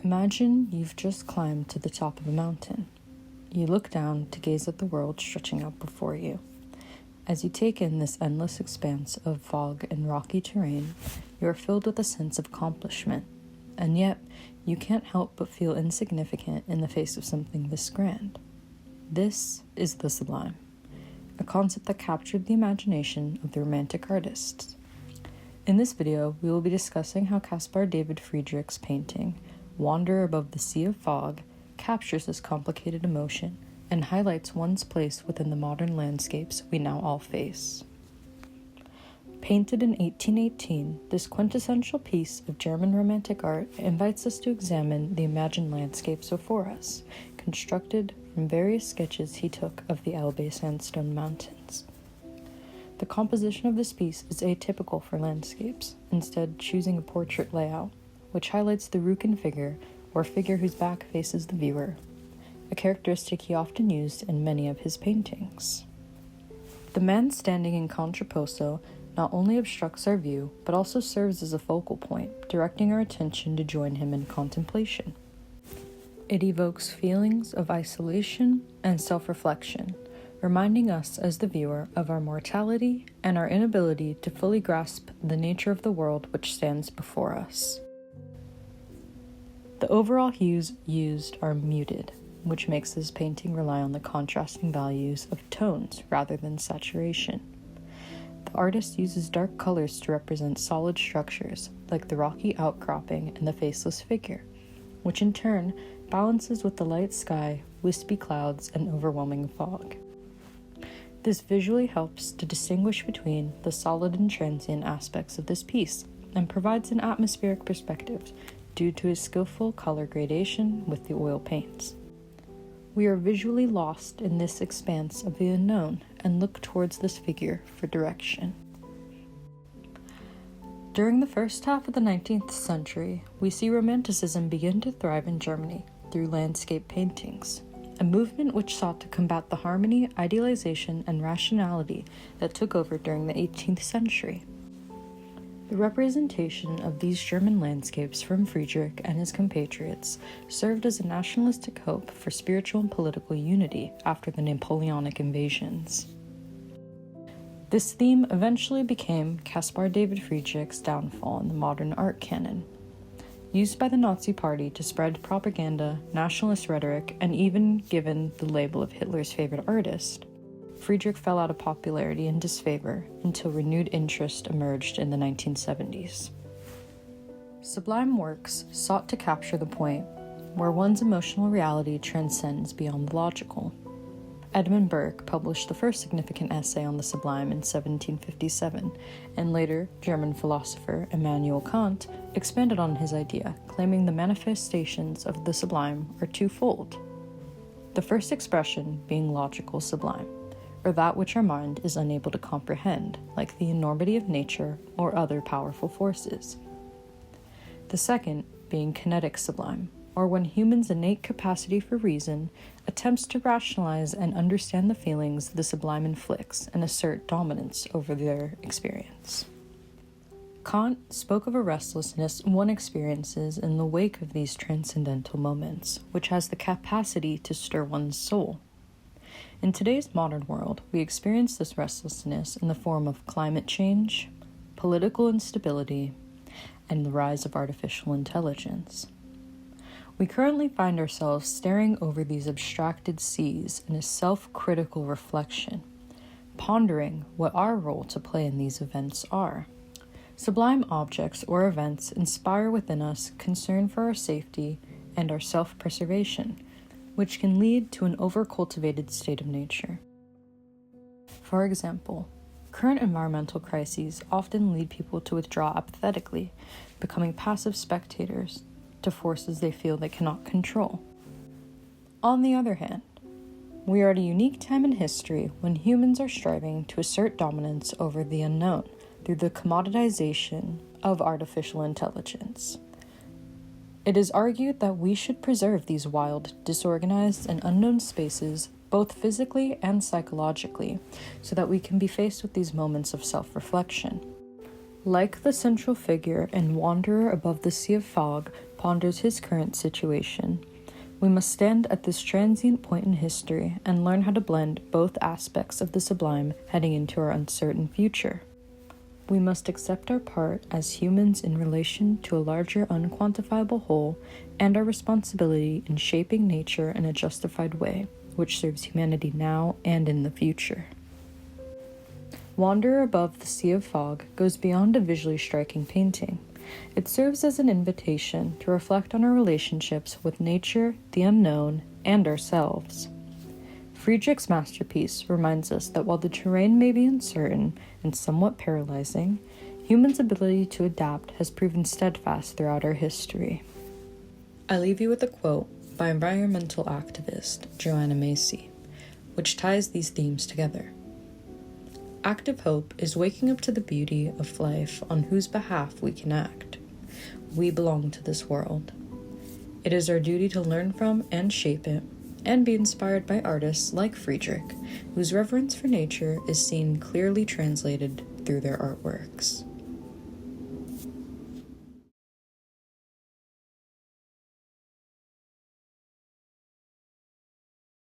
Imagine you've just climbed to the top of a mountain. You look down to gaze at the world stretching out before you. As you take in this endless expanse of fog and rocky terrain, you are filled with a sense of accomplishment, and yet you can't help but feel insignificant in the face of something this grand. This is the sublime, a concept that captured the imagination of the Romantic artists. In this video, we will be discussing how Caspar David Friedrich's painting, Wander Above the Sea of Fog, captures this complicated emotion and highlights one's place within the modern landscapes we now all face. Painted in 1818, this quintessential piece of German Romantic art invites us to examine the imagined landscapes before us, constructed from various sketches he took of the Elbe sandstone mountains. The composition of this piece is atypical for landscapes, instead choosing a portrait layout, which highlights the Rücken figure, or figure whose back faces the viewer, a characteristic he often used in many of his paintings. The man standing in contrapposto not only obstructs our view, but also serves as a focal point, directing our attention to join him in contemplation. It evokes feelings of isolation and self-reflection, reminding us as the viewer of our mortality and our inability to fully grasp the nature of the world which stands before us. The overall hues used are muted, which makes this painting rely on the contrasting values of tones rather than saturation. The artist uses dark colors to represent solid structures, like the rocky outcropping and the faceless figure, which in turn balances with the light sky, wispy clouds, and overwhelming fog. This visually helps to distinguish between the solid and transient aspects of this piece, and provides an atmospheric perspective due to his skillful color gradation with the oil paints. We are visually lost in this expanse of the unknown and look towards this figure for direction. During the first half of the 19th century, we see Romanticism begin to thrive in Germany through landscape paintings, a movement which sought to combat the harmony, idealization, and rationality that took over during the 18th century. The representation of these German landscapes from Friedrich and his compatriots served as a nationalistic hope for spiritual and political unity after the Napoleonic invasions. This theme eventually became Caspar David Friedrich's downfall in the modern art canon. Used by the Nazi Party to spread propaganda, nationalist rhetoric, and even given the label of Hitler's favorite artist, Friedrich fell out of popularity and disfavor until renewed interest emerged in the 1970s. Sublime works sought to capture the point where one's emotional reality transcends beyond the logical. Edmund Burke published the first significant essay on the sublime in 1757, and later German philosopher Immanuel Kant expanded on his idea, claiming the manifestations of the sublime are twofold. The first expression being logical sublime, or that which our mind is unable to comprehend, like the enormity of nature or other powerful forces. The second being kinetic sublime, or when humans' innate capacity for reason attempts to rationalize and understand the feelings the sublime inflicts and assert dominance over their experience. Kant spoke of a restlessness one experiences in the wake of these transcendental moments, which has the capacity to stir one's soul. In today's modern world, we experience this restlessness in the form of climate change, political instability, and the rise of artificial intelligence. We currently find ourselves staring over these abstracted seas in a self-critical reflection, pondering what our role to play in these events are. Sublime objects or events inspire within us concern for our safety and our self-preservation, which can lead to an over-cultivated state of nature. For example, current environmental crises often lead people to withdraw apathetically, becoming passive spectators to forces they feel they cannot control. On the other hand, we are at a unique time in history when humans are striving to assert dominance over the unknown through the commoditization of artificial intelligence. It is argued that we should preserve these wild, disorganized, and unknown spaces both physically and psychologically, so that we can be faced with these moments of self-reflection. Like the central figure in Wanderer Above the Sea of Fog, ponders his current situation. We must stand at this transient point in history and learn how to blend both aspects of the sublime heading into our uncertain future. We must accept our part as humans in relation to a larger unquantifiable whole and our responsibility in shaping nature in a justified way, which serves humanity now and in the future. Wanderer Above the Sea of Fog goes beyond a visually striking painting. It serves as an invitation to reflect on our relationships with nature, the unknown, and ourselves. Friedrich's masterpiece reminds us that while the terrain may be uncertain and somewhat paralyzing, humans' ability to adapt has proven steadfast throughout our history. I leave you with a quote by environmental activist Joanna Macy, which ties these themes together. Active hope is waking up to the beauty of life on whose behalf we can act. We belong to this world. It is our duty to learn from and shape it, and be inspired by artists like Friedrich, whose reverence for nature is seen clearly translated through their artworks.